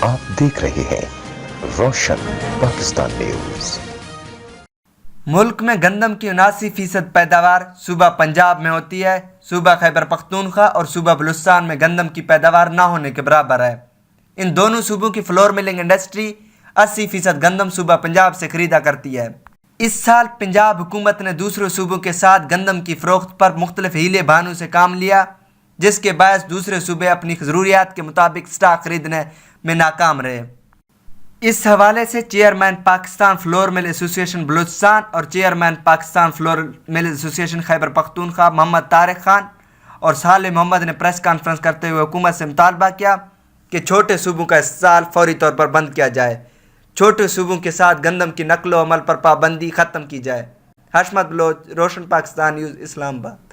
आप देख रहे हैं रोशन पाकिस्तान न्यूज। मुल्क में गंदम की 79% पैदावार सूबा पंजाब में होती है। सूबा खैबर पख्तूनख्वा और सूबा बलूचिस्तान में गंदम की पैदावार ना होने के बराबर है। इन दोनों सूबों की फ्लोर मिलिंग इंडस्ट्री 80% गंदम सूबा पंजाब से खरीदा करती है। इस साल पंजाब हुकूमत ने दूसरे सूबों के साथ गंदम की फ़रोख्त पर मुख्तलिफ हीले बहानों से काम लिया, जिसके बायस दूसरे सूबे अपनी ज़रूरियात के मुताबिक स्टॉक खरीदने में नाकाम रहे। इस हवाले से chairman Pakistan flour mill association Balochistan और chairman Pakistan flour mill association Khyber Pakhtunkhwa Mohammad Tariq Khan और साले मोहम्मद ने प्रेस कॉन्फ्रेंस करते हुए हुकूमत से मुतालबा किया कि छोटे सूबों का इस्तेमाल फौरी तौर पर बंद किया जाए। छोटे सूबों के साथ गंदम की नकलो अमल पर पाबंदी ख़त्म की जाए। हशमत बलोच, रोशन पाकिस्तान न्यूज़, इस्लामाबाद।